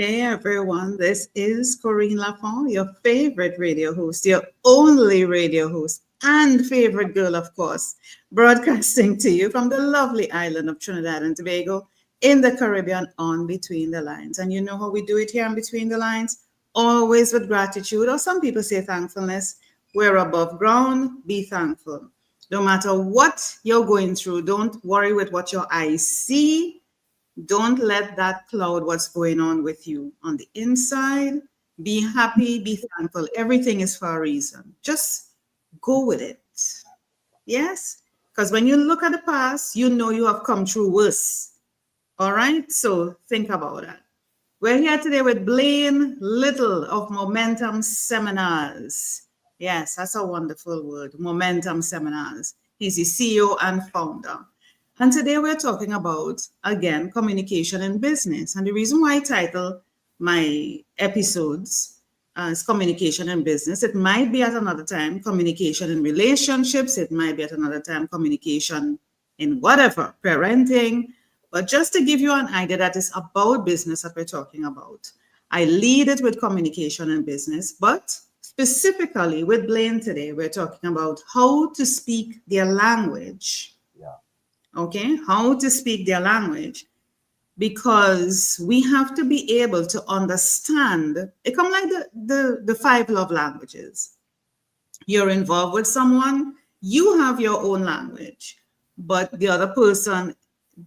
Hey everyone, this is Corine Lafont, your favorite radio host, your only radio host, and favorite girl, of course, broadcasting to you from the lovely island of Trinidad and Tobago in the Caribbean on Between the Lines. And you know how we do it here on Between the Lines? Always with gratitude, or some people say thankfulness. We're above ground, be thankful. No matter what you're going through, don't worry with what your eyes see. Don't let that cloud what's going on with you on the inside. Be happy, be thankful. Everything is for a reason. Just go with it. Yes? Because when you look at the past, you know you have come through worse. All right? So think about that. We're here today with Blaine Little of Momentum Seminars. Yes, that's a wonderful word. Momentum Seminars. He's the CEO and founder. And today we're talking about, again, communication in business. And the reason why I title my episodes as communication in business, it might be at another time communication in relationships, it might be at another time communication in whatever, parenting. But just to give you an idea that is about business that we're talking about, I lead it with communication in business, but specifically with Blaine today, we're talking about how to speak their language. Okay, how to speak their language, because we have to be able to understand. It comes like the five love languages. You're involved with someone, you have your own language, but the other person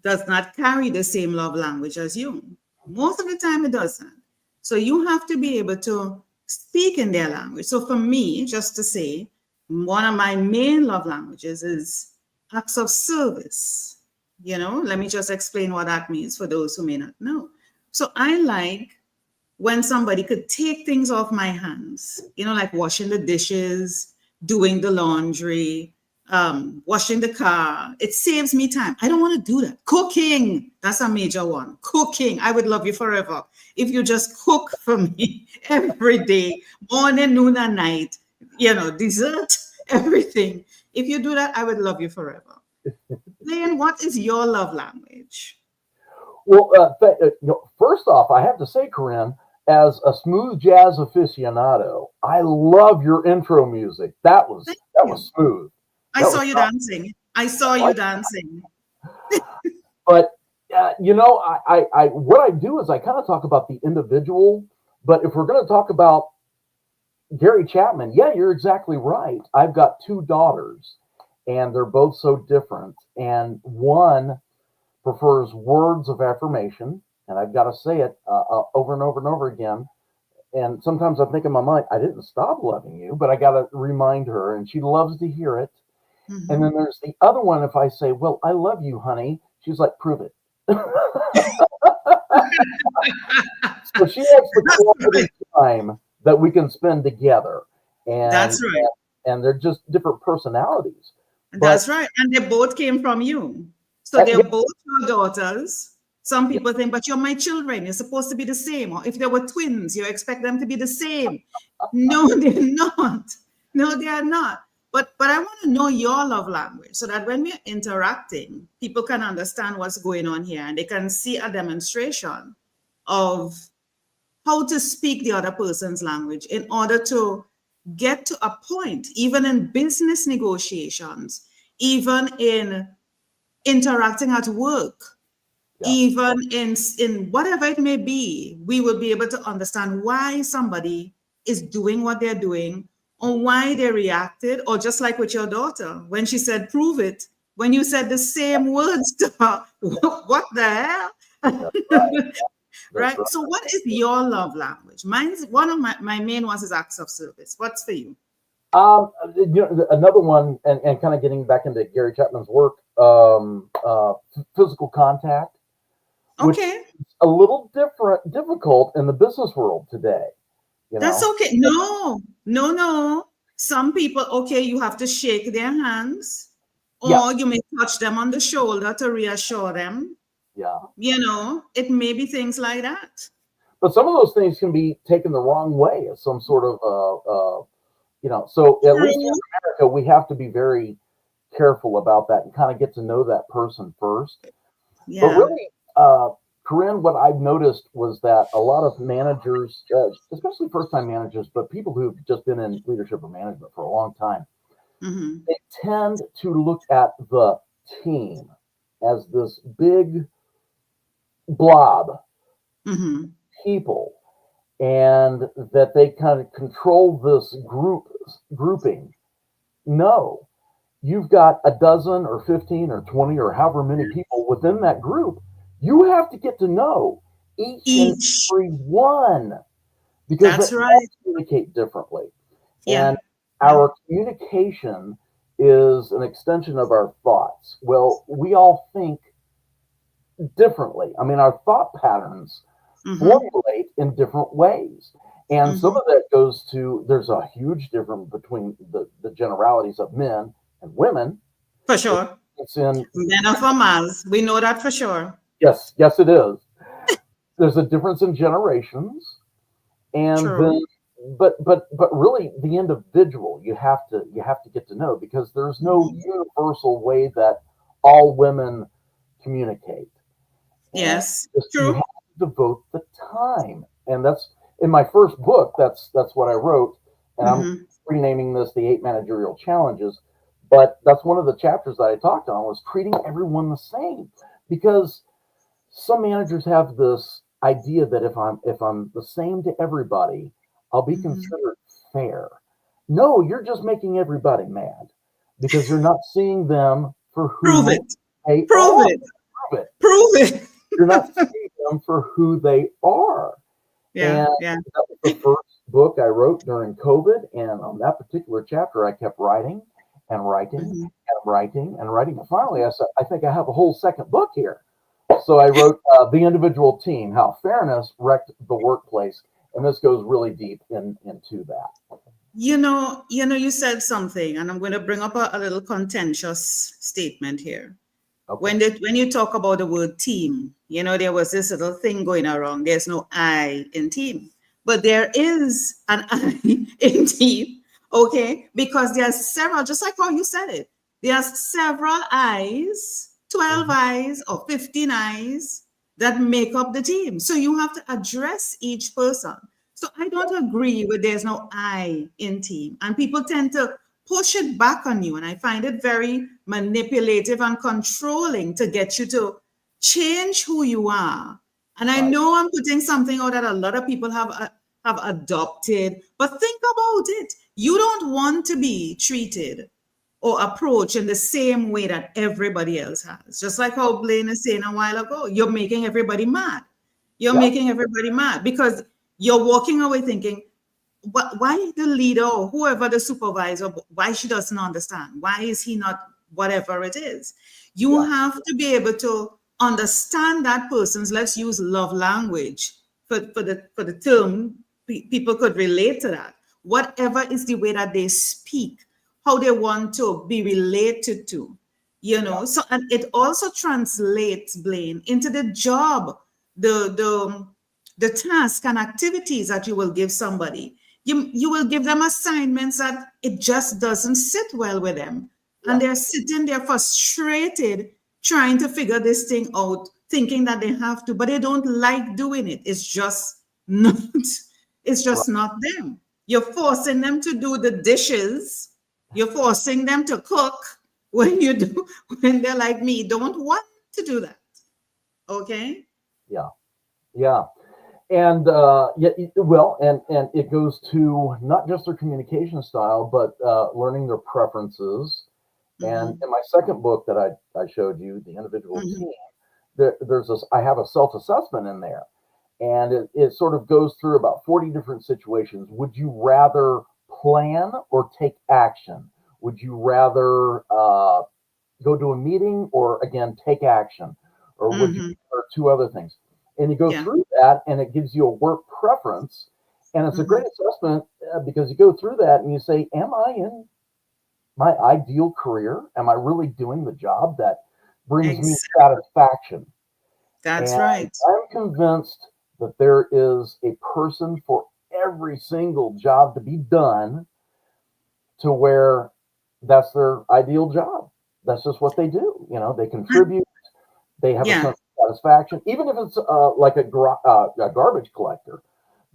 does not carry the same love language as you. Most of the time it doesn't. So you have to be able to speak in their language. So for me, just to say, one of my main love languages is acts of service. Let me just explain what that means for those who may not know. So I like when somebody could take things off my hands, like washing the dishes, doing the laundry, washing the car. It saves me time. I don't want to do that. Cooking, that's a major one. Cooking, I would love you forever if you just cook for me every day, morning, noon, and night, dessert, everything. If you do that, I would love you forever. Blaine, what is your love language? Well, first off, I have to say, Corinne, as a smooth jazz aficionado, I love your intro music. That was smooth. I saw you dancing. I saw you dancing. But I what I do is I kind of talk about the individual. But if we're going to talk about Gary Chapman, yeah, you're exactly right. I've got two daughters, and they're both so different. And one prefers words of affirmation, and I've got to say it over and over and over again. And sometimes I think in my mind, I didn't stop loving you, but I got to remind her, and she loves to hear it. Mm-hmm. And then there's the other one. If I say, well, I love you, honey, she's like, prove it. So she likes the quality time that we can spend together. And that's right. And they're just different personalities. That's right. And they both came from you. So they're both your daughters. Some people think, but you're my children. You're supposed to be the same. Or if they were twins, you expect them to be the same. No, they're not. No, they are not. But I want to know your love language so that when we're interacting, people can understand what's going on here and they can see a demonstration of how to speak the other person's language in order to get to a point, even in business negotiations, even in interacting at work, even in whatever it may be, we will be able to understand why somebody is doing what they're doing or why they reacted, or just like with your daughter, when she said, prove it, when you said the same words to her, what the hell? Right? So what is your love language? Mine's one of my main ones is acts of service. What's for you? Another one, and kind of getting back into Gary Chapman's work, physical contact, which is a little difficult in the business world today. That's okay. No. Some people, you have to shake their hands, or you may touch them on the shoulder to reassure them. Yeah. It may be things like that. But some of those things can be taken the wrong way as some sort of, so at least in America, we have to be very careful about that and kind of get to know that person first. Yeah. But really, Corinne, what I've noticed was that a lot of managers, especially first-time managers, but people who've just been in leadership or management for a long time, Mm-hmm. they tend to look at the team as this big blob Mm-hmm. people, and that they kind of control this grouping. No, you've got a dozen or 15 or 20 or however many people within that group. You have to get to know each and Each. every one because they That's all right. communicate differently. Yeah. And Yeah. our communication is an extension of our thoughts. Well, we all think differently. I mean, our thought patterns Mm-hmm. formulate in different ways. And some Mm-hmm. of that goes to there's a huge difference between the generalities of men and women. For It- sure. It's in, Men are for Mars. We know that for sure. yes, yes, it is. There's a difference in generations. And then, True. but really the individual you have to get to know because there's no Mm-hmm. universal way that all women communicate. And Yes. just you True. have to devote the time. And that's in my first book, that's what I wrote. And I'm Mm-hmm. renaming this the 8 Managerial Challenges. But that's one of the chapters that I talked on was treating everyone the same. Because some managers have this idea that if I'm the same to everybody, I'll be Mm-hmm. considered fair. No, you're just making everybody mad because you're not seeing them for Prove who it. they Prove are. it. Prove it. Prove it. You're not seeing them for who they are. Yeah. And Yeah. that was the first book I wrote during COVID. And on that particular chapter, I kept writing and writing Mm-hmm. and writing and writing. And finally, I said, I think I have a whole second book here. So I wrote The Individual Team, How Fairness Wrecked the Workplace. And this goes really deep into that. You said something, and I'm going to bring up a little contentious statement here. Okay. When you talk about the word team, there was this little thing going around. There's no I in team, but there is an I in team, okay? Because there are several, just like how you said it, there are several I's, 12 Mhm. I's or 15 I's that make up the team. So you have to address each person. So I don't agree with there's no I in team. And people tend to push it back on you. And I find it very manipulative and controlling to get you to change who you are. And I Right. know I'm putting something out that a lot of people have adopted, but think about it. You don't want to be treated or approached in the same way that everybody else has. Just like how Blaine is saying a while ago, you're making everybody mad. You're Yeah. making everybody mad because you're walking away thinking, why the leader or whoever the supervisor, why she doesn't understand? Why is he not whatever it is? You Yeah. have to be able to understand that person's, let's use love language for the term, people could relate to that. Whatever is the way that they speak, how they want to be related to, Yeah. so and it also translates, Blaine, into the job, the the task and activities that you will give somebody. You will give them assignments that it just doesn't sit well with them. And Yeah. they're sitting there frustrated, trying to figure this thing out, thinking that they have to, but they don't like doing it. It's just not, it's Right. just not them. You're forcing them to do the dishes. You're forcing them to cook when you do, when they're like me, don't want to do that. Okay? Yeah. Yeah. And yeah, well, and it goes to not just their communication style, but learning their preferences. And Mm-hmm. in my second book that I showed you, The Individual Mm-hmm. Team, there's this. I have a self-assessment in there, and it sort of goes through about 40 different situations. Would you rather plan or take action? Would you rather go to a meeting or again take action? Or would you Mm-hmm. or two other things? And you go Yeah. through that and it gives you a work preference. And it's a Mm-hmm. great assessment because you go through that and you say, am I in my ideal career? Am I really doing the job that brings me Exactly. satisfaction? That's And right. I'm convinced that there is a person for every single job to be done to where that's their ideal job. That's just what they do. They And contribute, they have a yeah, sense of satisfaction, even if it's like a garbage collector.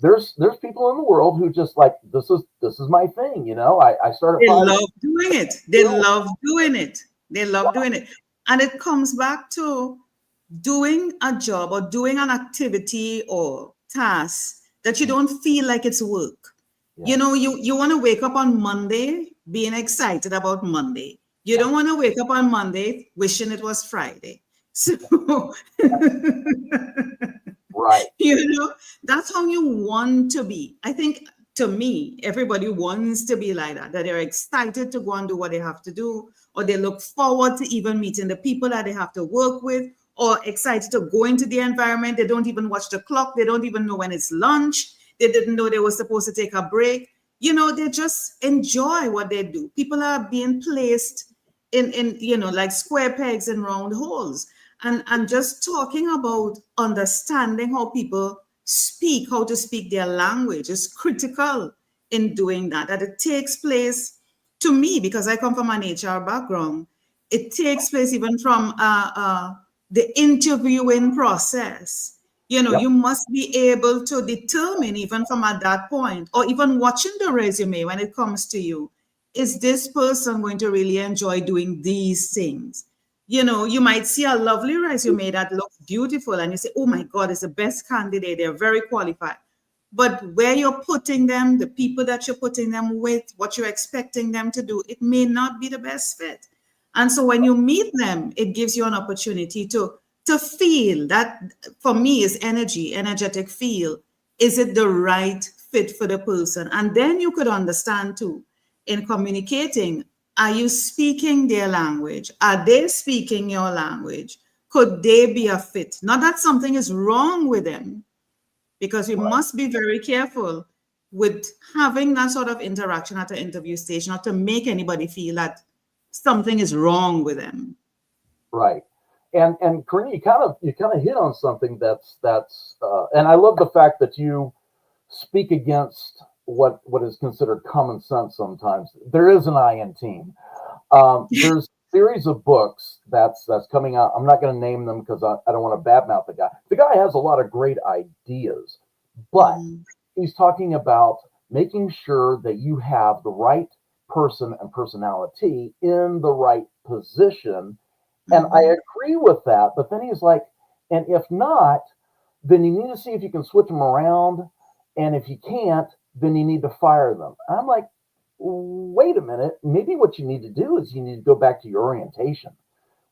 There's people in the world who just like this is my thing. I start at They 5. love doing it. They love doing it. They love doing it. And it comes back to doing a job or doing an activity or task that you don't feel like it's work. Yeah. You want to wake up on Monday being excited about Monday. You don't want to wake up on Monday wishing it was Friday. So Right. that's how you want to be. I think, to me, everybody wants to be like that they're excited to go and do what they have to do, or they look forward to even meeting the people that they have to work with, or excited to go into the environment. They don't even watch the clock. They don't even know when it's lunch. They didn't know they were supposed to take a break. They just enjoy what they do. People are being placed in like square pegs in round holes. And just talking about understanding how people speak, how to speak their language is critical in doing that. That it takes place, to me, because I come from an HR background, it takes place even from the interviewing process. Yep. You must be able to determine, even from at that point, or even watching the resume when it comes to you, is this person going to really enjoy doing these things? You might see a lovely resume that looks beautiful and you say, oh my God, it's the best candidate. They're very qualified. But where you're putting them, the people that you're putting them with, what you're expecting them to do, it may not be the best fit. And so when you meet them, it gives you an opportunity to feel that, for me, is energetic feel. Is it the right fit for the person? And then you could understand too, in communicating, are you speaking their language? Are they speaking your language? Could they be a fit? Not that something is wrong with them, because we must be very careful with having that sort of interaction at the interview stage, not to make anybody feel that something is wrong with them. Right. And Corine, you kind of hit on something that's and I love the fact that you speak against what is considered common sense sometimes. There is an I in team. There's a series of books that's coming out. I'm not going to name them because I don't want to badmouth the guy. The guy has a lot of great ideas, but he's talking about making sure that you have the right person and personality in the right position. And I agree with that. But then he's like, and if not, then you need to see if you can switch them around. And if you can't, then you need to fire them. I'm like, wait a minute. Maybe what you need to do is you need to go back to your orientation.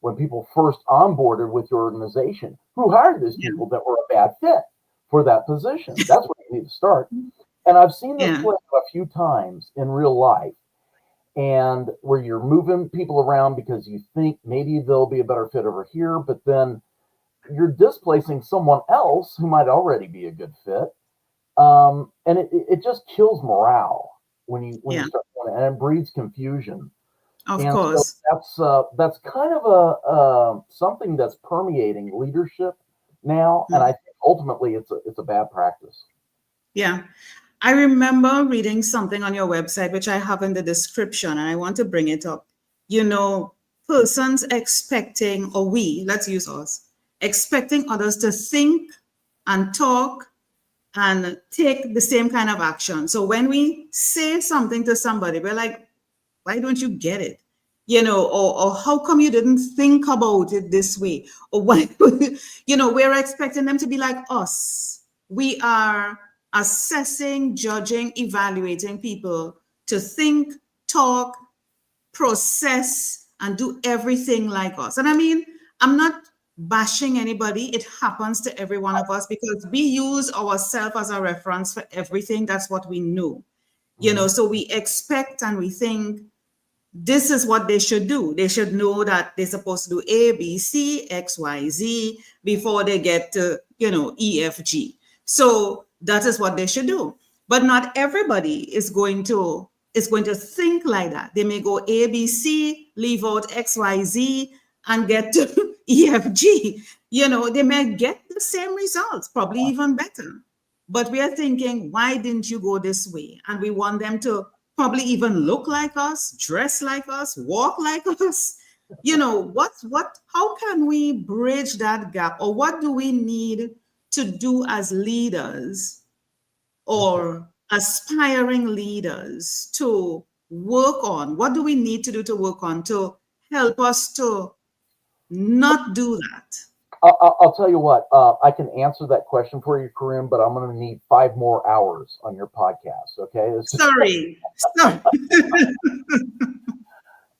When people first onboarded with your organization, who hired these people that were a bad fit for that position? That's where you need to start. And I've seen this play a few times in real life, and where you're moving people around because you think maybe they'll be a better fit over here, but then you're displacing someone else who might already be a good fit. And it just kills morale when you start doing it, and it breeds confusion. Of course. So that's kind of a something that's permeating leadership now, and I think ultimately it's a bad practice. Yeah. I remember reading something on your website, which I have in the description, and I want to bring it up. Persons expecting, or let's use us, expecting others to think and talk and take the same kind of action. So when we say something to somebody, we're like, why don't you get it? Or how come you didn't think about it this way? Or why, we're expecting them to be like us. We are assessing, judging, evaluating people to think, talk, process, and do everything like us. And I mean, I'm not bashing anybody. It happens to every one of us because we use ourselves as a reference for everything. That's what we know. So we expect and we think this is what they should do. They should know that they're supposed to do A, B, C, X, Y, Z before they get to, E, F, G. So that is what they should do. But not everybody is going to think like that. They may go A, B, C, leave out X, Y, Z, and get to E, F, G. They may get the same results, probably even better. But we are thinking, why didn't you go this way? And we want them to probably even look like us, dress like us, walk like us. How can we bridge that gap, or what do we need to do as leaders Okay. or aspiring leaders to work on? What do we need to do to work on to help us to not do that? I'll tell you what, I can answer that question for you, Corinne, but I'm going to need 5 more hours on your podcast. Okay. It's just, Sorry. Sorry.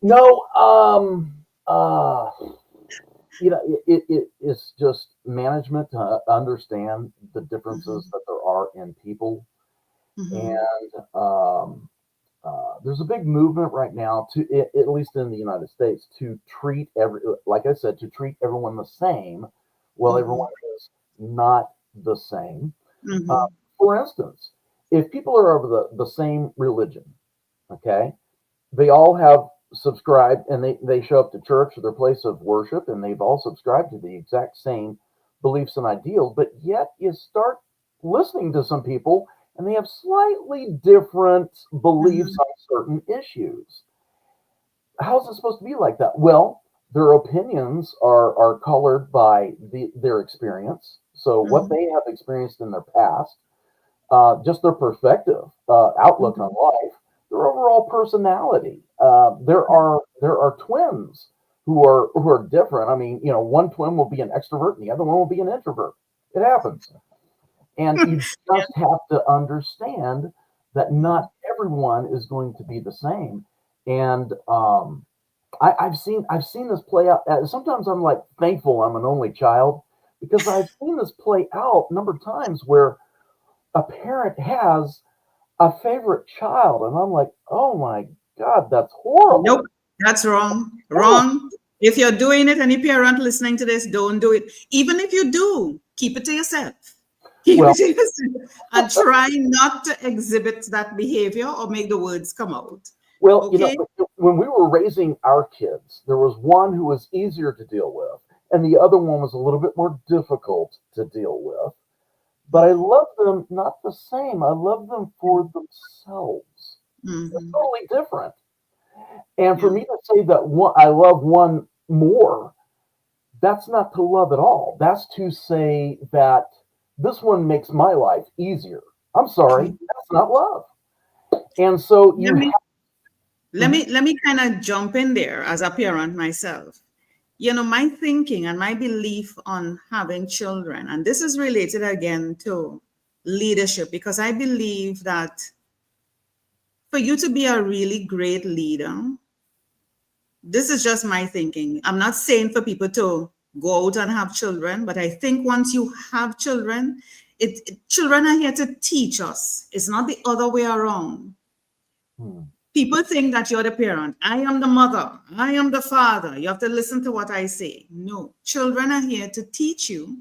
no, it's just management to understand the differences Mhm, that there are in people. mhm, And there's a big movement right now to, at least in the United States, to treat like I said, to treat everyone the same. Well, mhm, everyone is not the same. Uh, mhm, for instance, if people are of the same religion, okay, they all have subscribed and they show up to church or their place of worship and they've all subscribed to the exact same beliefs and ideals, but yet you start listening to some people and they have slightly different beliefs mhm, on certain issues. How's it supposed to be like that? Well, their opinions are colored by their experience. So what mhm, they have experienced in their past, just their perspective, outlook on mhm, life, their overall personality. There are twins who are different. I mean, one twin will be an extrovert and the other one will be an introvert. It happens, and you yeah, just have to understand that mhm. not everyone is going to be the same. And I've seen this play out. Sometimes I'm like thankful I'm an only child because I've seen this play out a number of times where a parent has a favorite child, and I'm like, oh my God, that's Nope, horrible. that's wrong. Oh, Wrong. If you're doing it, any parent listening to this, don't do it. Even if you do, keep it to yourself. Keep it well, to yourself and try not to exhibit that behavior or make the words come out. well, Okay? when we were raising our kids, there was one who was easier to deal with, and the other one was a little bit more difficult to deal with. But I Mhm, love them not the same. I love them for themselves. They're mhm, totally different. And for yeah. me to say that I love one more, that's not to love at all. That's to say that this one makes my life easier. I'm sorry, Mhm. that's not love. And so Let you have. me let me kind of jump in there as a parent myself. My thinking and my belief on having children, and this is related again to leadership, because I believe that for you to be a really great leader, this is just my thinking. I'm not saying for people to go out and have children, but I think once you have children, children are here to teach us. It's not the other way around. Hmm, People think that you're the parent. I am the mother. I am the father. You have to listen to what I say. No, children are here to teach you.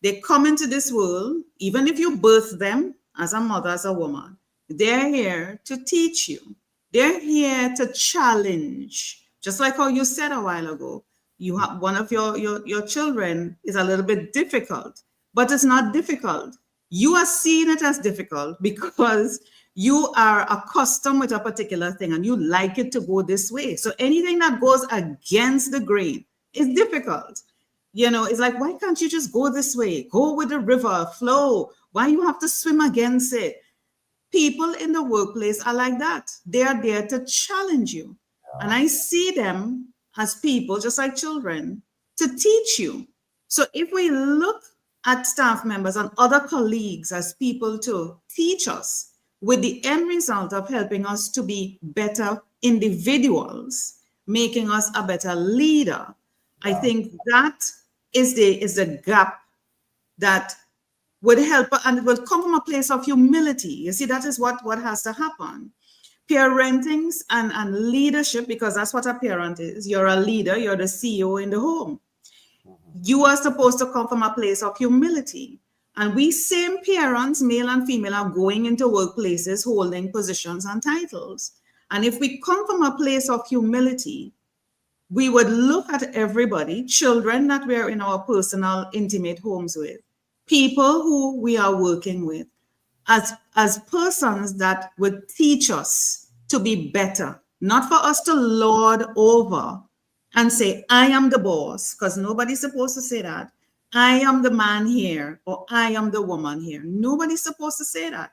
They come into this world, even if you birth them as a mother, as a woman, they're here to teach you. They're here to challenge. Just like how you said a while ago, you have one of your children is a little bit difficult, but it's not difficult. You are seeing it as difficult because you are accustomed with a particular thing and you like it to go this way. So anything that goes against the grain is difficult. It's like, why can't you just go this way? Go with the river, flow. Why you have to swim against it? People in the workplace are like that. They are there to challenge you. And yeah, I see them as people, just like children, to teach you. So if we look at staff members and other colleagues as people to teach us, with the end result of helping us to be better individuals, making us a better leader, I yeah, think that is the gap that would help, and it will come from a place of humility. You see, that is what has to happen. Parenting and leadership, because that's what a parent is. You're a leader, you're the CEO in the home. mhm, You are supposed to come from a place of humility. And we same parents, male and female, are going into workplaces holding positions and titles. And if we come from a place of humility, we would look at everybody, children that we're in our personal, intimate homes with, people who we are working with, as persons that would teach us to be better, not for us to lord over, and say, I am the boss, because nobody's supposed to say that. I am the man here, or I am the woman here. Nobody's supposed to say that.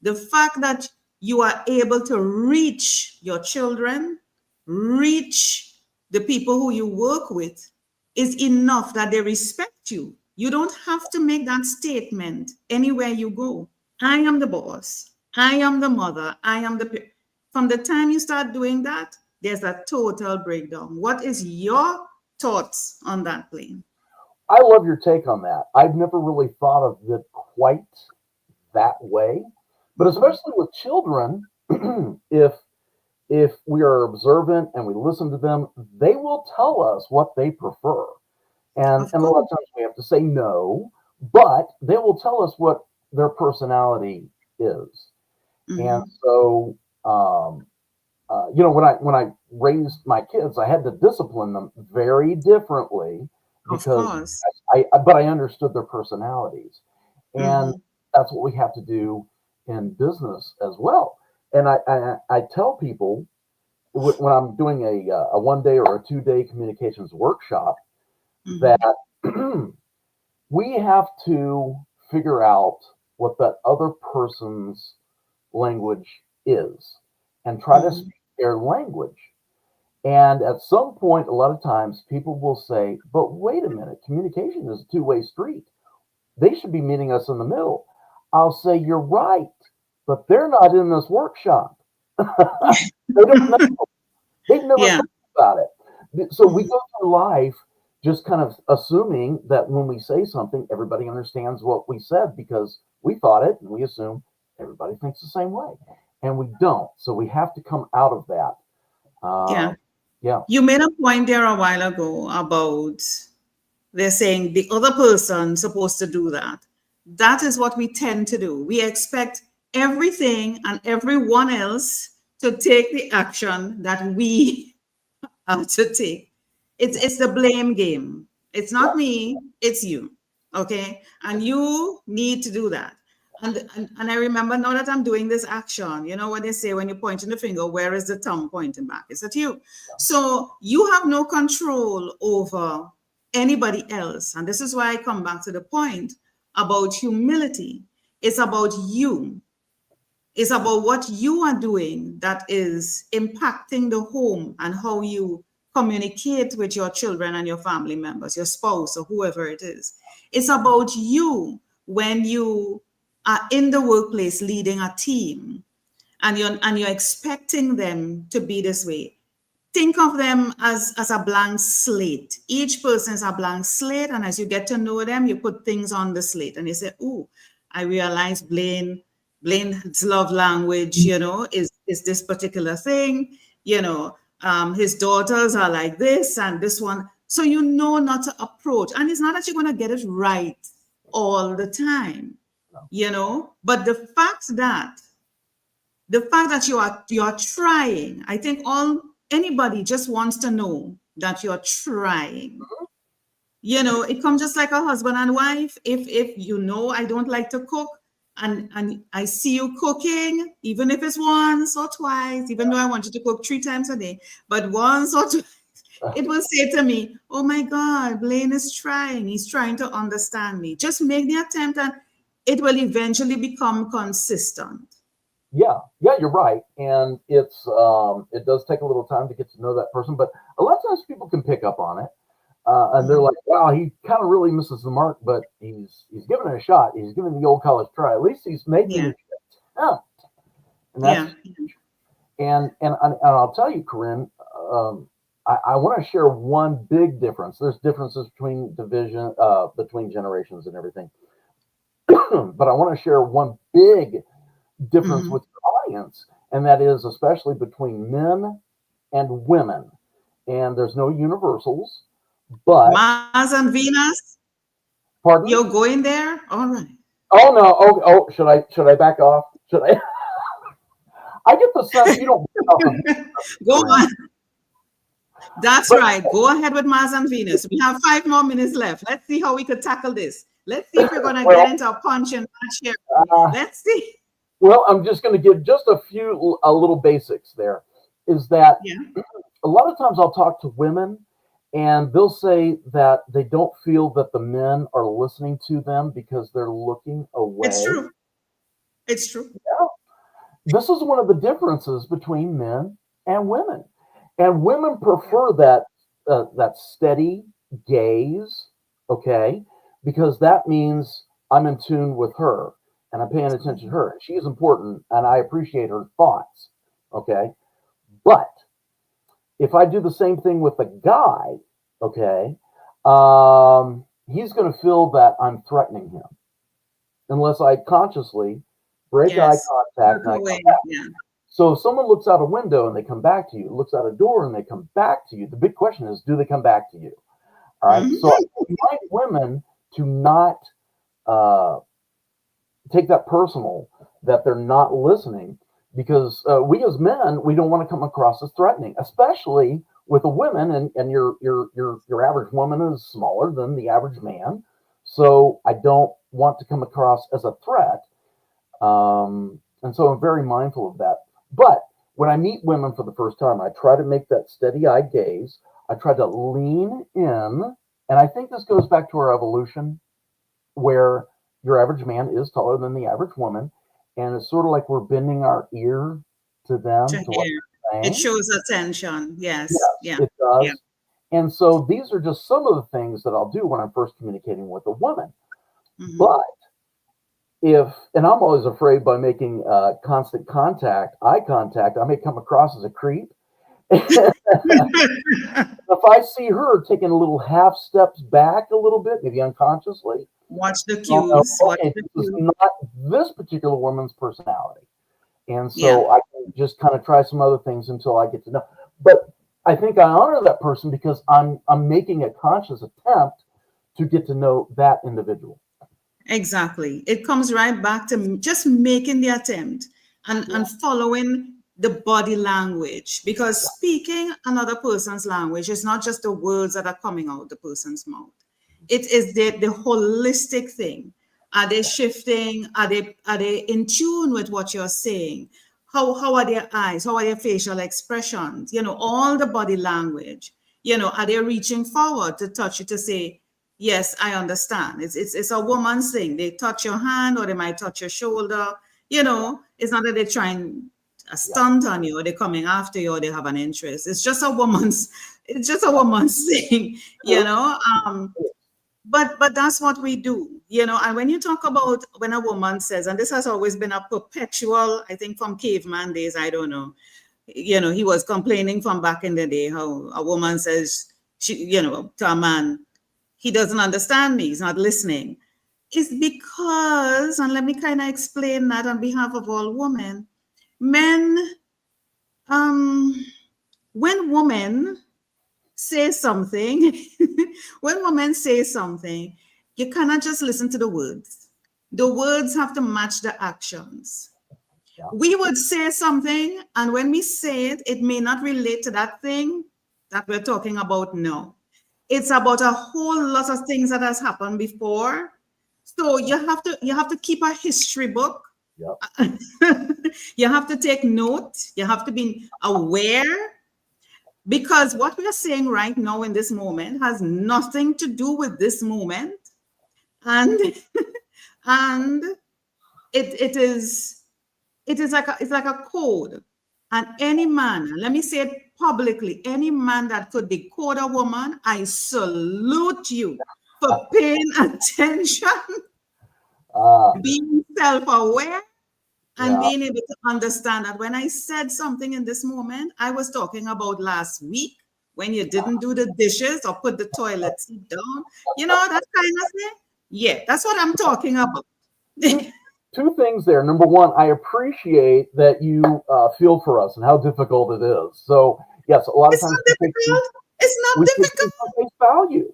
The fact that you are able to reach your children, reach the people who you work with, is enough that they respect you. You don't have to make that statement anywhere you go. I am the boss. I am the mother. I am the. From the time you start doing that, there's a total breakdown. What is your thoughts on that, Blaine? I love your take on that. I've never really thought of it quite that way, but especially with children, if we are observant and we listen to them, they will tell us what they prefer. Of And a lot course. of times we have to say no, but they will tell us what their personality is. And Mhm. so, when I raised my kids, I had to discipline them very differently Of because course. but I understood their personalities, and Mhm. that's what we have to do in business as well. And I tell people when I'm doing a 1 day or a 2 day communications workshop that Mhm. we have to figure out what that other person's language is and try to Mhm. speak their language. And at some point, a lot of times people will say, but wait a minute, communication is a two-way street. They should be meeting us in the middle. I'll say, you're right, but they're not in this workshop. They don't know. They've never Yeah. thought about it. So we Mhm. go through life just kind of assuming that when we say something, everybody understands what we said because we thought it and we assume everybody thinks the same way. And we don't. So we have to come out of that. Yeah. Yeah. You made a point there a while ago about they're saying the other person supposed to do that. That is what we tend to do. We expect everything and everyone else to take the action that we to take. Yeah. It's the blame game. It's Yeah. not me, it's you. Okay? And you need to do that. And I remember now that I'm doing this action, you know what they say when you're pointing the finger, where is the thumb pointing back? It's at you. So you have no control over anybody else. And this is why I come back to the point about humility. It's about you. It's about what you are doing that is impacting the home and how you communicate with your children and your family members, your spouse or whoever it is. It's about you when you are in the workplace leading a team and you're expecting them to be this way. Think of them as a blank slate. Each person is a blank slate, and as you get to know them, you put things on the slate, and you say, "Oh, I realize Blaine's love language, is this particular thing. His daughters are like this, and this one." So you know not to approach, and it's not that you're going to get it right all the time, but the fact that you are trying. I think all anybody just wants to know that you're trying. It comes just like a husband and wife. If I don't like to cook, and I see you cooking, even if it's once or twice, even though I want you to cook 3 times a day, but once or twice, it will say to me, "Oh my God, Blaine is trying. He's trying to understand me." Just make the attempt, and it will eventually become consistent. Yeah, you're right, and it does take a little time to get to know that person, but a lot of times people can pick up on it, and they're Mhm. like, "Wow, he kind of really misses the mark, but he's giving it a shot. He's giving the old college try. At least he's making Yeah, it." Yeah, and that's yeah. and I'll tell you, Corinne, I want to share one big difference. There's differences between generations and everything, but I want to share one big difference Mhm. with your audience, and that is especially between men and women. And there's no universals, but Mars and Venus, pardon? you're going there? All right. Oh no! Oh, should I back off? Should I? I get the sense you don't back off of me, Go Corinne. on. That's But right. Go ahead with Mars and Venus. We have 5 more minutes left. Let's see how we could tackle this. Let's see if we're going to get well, into a punch and match here. uh, Let's see. well, I'm just going to give just a little basics. There is that Yeah. a lot of times I'll talk to women, And they'll say that they don't feel that the men are listening to them because they're looking It's away. true. It's true. Yeah. This is one of the differences between men and women. And women Yeah. prefer that steady gaze, okay, because that means I'm in tune with her and I'm paying attention to Mhm. her. She is important and I appreciate her thoughts, okay. But if I do the same thing with a guy, okay, he's going to feel that I'm threatening him unless I consciously break eye Yes. contact Look and I come away. back. Yeah. So if someone looks out a window and they come back to you, looks out a door and they come back to you, the big question is, do they come back to you? All right. So Mhm. I remind women to not uh, take that personal that they're not listening because we as men we don't want to come across as threatening, especially with a woman and your average woman is smaller than the average man, so I don't want to come across as a threat, and so I'm very mindful of that. But when I meet women for the first time, I try to make that steady eye gaze. I try to lean in, and I think this goes back to our evolution where your average man is taller than the average woman, and it's sort of like we're bending our ear to To them, to what hear. they're It saying. shows attention. Yes. Yes, Yeah. it Yeah. does. And so these are just some of the things that I'll do when I'm first communicating with a woman. Hmm. But and I'm always afraid by making constant contact, eye contact, I may come across as a creep. If I see her taking a little half steps back a little bit, maybe unconsciously, Watch the I'll know, cues. Watch okay, the this is cues. not this particular woman's personality. And Yeah. so I can just kind of try some other things until I get to know. But I think I honor that person because I'm making a conscious attempt to get to know that individual. Exactly. It comes right back to just making the attempt Yeah, and following the body language, because yeah, speaking another person's language is not just the words that are coming out the person's mouth. It is the holistic thing. Are they shifting? Are they in tune with what you're saying? How are their eyes? How are their facial expressions? All the body language. Are they reaching forward to touch you to say, yes, I understand. It's a woman's thing. They touch your hand or they might touch your shoulder. It's not that they're trying a yeah, stunt on you or they're coming after you or they have an interest. It's just a woman's thing, you true. know. Um, but that's what we do, and when you talk about when a woman says, and this has always been a perpetual, I think from caveman days, I don't know, he was complaining from back in the day how a woman says to a man, he doesn't understand me, he's not listening. It's because, and let me kind of explain that on behalf of all women, men, um, when women say something, when women say something, you cannot just listen to the words. The words have to match the actions. Yeah, We would say something, and when we say it, it may not relate to that thing that we're talking about now. It's about a whole lot of things that has happened before. So you have to keep a history book. yeah, You have to take note. You have to be aware, because what we are saying right now in this moment has nothing to do with this moment, and and it is like a code. And any man, let me say it publicly, any man that could decode a woman, I salute you for paying attention, uh, being self-aware, and yeah, being able to understand that when I said something in this moment, I was talking about last week when you didn't do the dishes or put the toilet seat down, that kind of thing. Yeah, that's what I'm talking about. two two things there. Number one, I appreciate that you feel for us and how difficult it is. So yes, a lot of It's times not difficult. It's not we take difficult. things on face value.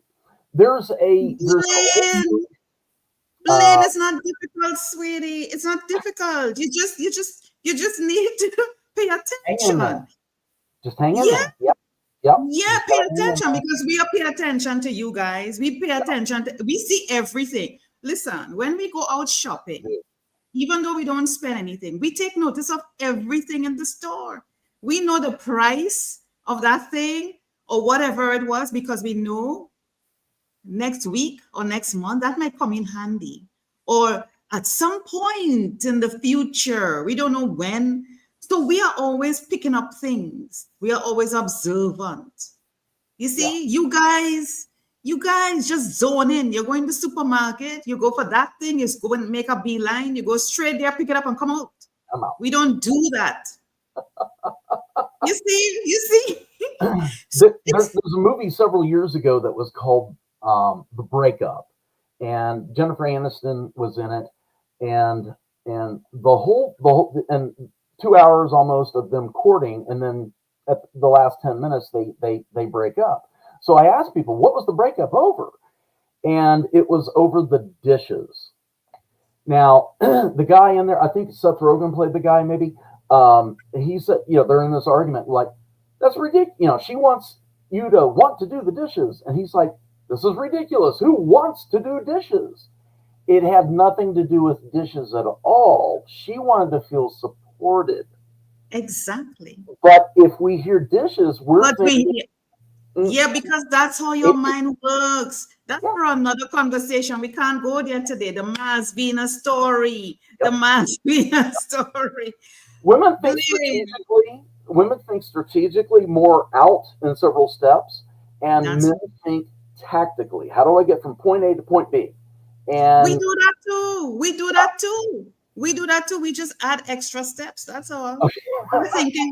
There's a whole Blaine, Blaine, uh, it's not difficult, sweetie. It's not difficult. You just need to pay hang in there. attention. Just hang in Yeah, there. Yep, yep. yeah, Just pay gotta hang in attention, because we are pay attention to you guys. We pay attention we see everything. Listen, when we go out shopping, there. even though we don't spend anything, we take notice of everything in the store. We know the price of that thing. or whatever it was, because we know next week or next month that might come in handy, or at some point in the future, we don't know when. So we are always picking up things, we are always observant. You Yeah. see, you guys just zone in. You're going to the supermarket, you go for that thing, you go and make a beeline, you go straight there, pick it up and come out. I'm out. We don't do that. You see. There's a movie several years ago that was called The Breakup, and Jennifer Aniston was in it, and and 2 hours almost of them courting, and then at the last 10 minutes they break up. So I asked people, what was the breakup over? And it was over the dishes. Now, the guy in there, I think Seth Rogen played the guy, maybe. He said, they're in this argument, like, that's ridiculous. She wants you to want to do the dishes. And he's like, this is ridiculous. Who wants to do dishes? It had nothing to do with dishes at all. She wanted to feel supported. Exactly. But if we hear dishes, we're thinking, yeah, because that's how your mind works. That's for another conversation. We can't go there today. The Mars Venus story. The Mars Venus story. Women think strategically more out in several steps, and men think tactically. How do I get from point A to point B? And we do that too. We just add extra steps. That's all. We're thinking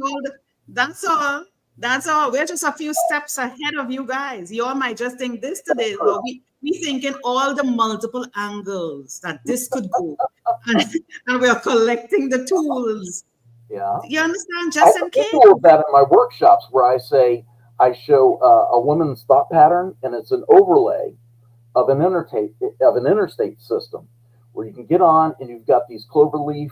that's all. That's all. We're just a few steps ahead of you guys. You all might just think this today. Well, we thinking all the multiple angles that this could go. And we're collecting the tools. Yeah. You understand? Just in case. I do that in my workshops where I show a woman's thought pattern, and it's an overlay of an interstate system where you can get on, and you've got these cloverleaf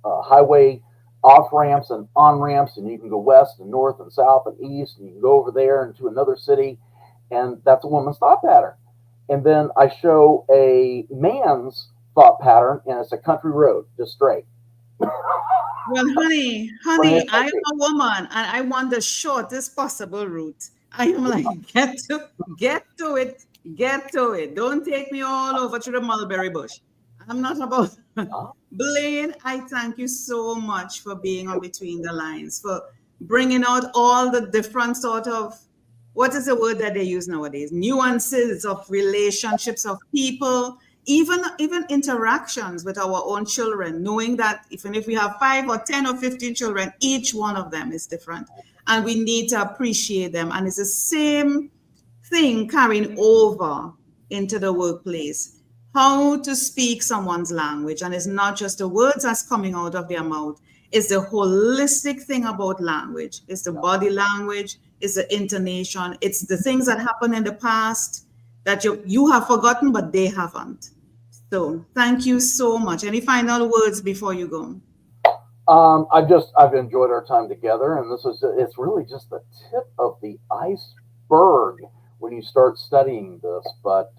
highway off ramps and on ramps, and you can go west and north and south and east, and you can go over there into another city, and that's a woman's thought pattern. And then I show a man's thought pattern, and it's a country road, just straight. Well, honey, I am a woman, and I want the shortest possible route. I am like, get to it. Don't take me all over to the mulberry bush. I'm not about Blaine. I thank you so much for being on Between the Lines, for bringing out all the different sort of, what is the word that they use nowadays? Nuances of relationships of people, even interactions with our own children, knowing that even if we have 5 or 10 or 15 children, each one of them is different, and we need to appreciate them. And it's the same thing carrying over into the workplace. How to speak someone's language, and it's not just the words that's coming out of their mouth. It's the holistic thing about language. It's the body language. It's the intonation. It's the things that happened in the past that you have forgotten, but they haven't. So thank you so much. Any final words before you go? I've enjoyed our time together, and it's really just the tip of the iceberg when you start studying this. But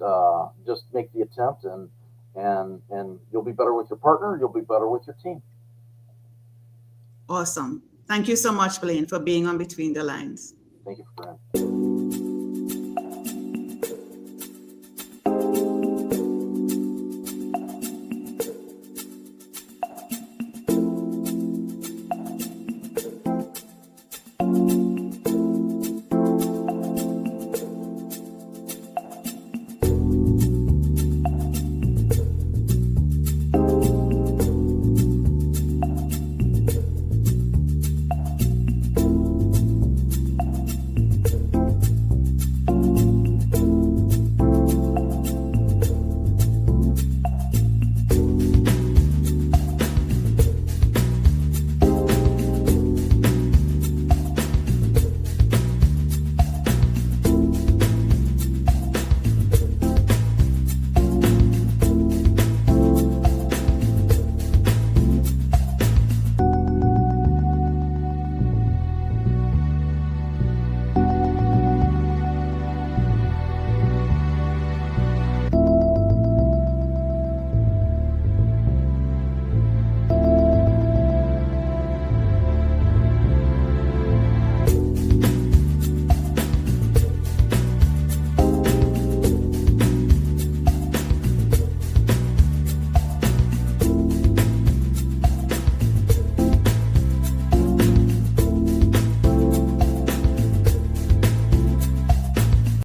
just make the attempt, and you'll be better with your partner. You'll be better with your team. Awesome. Thank you so much, Blaine, for being on Between the Lines. Thank you for that.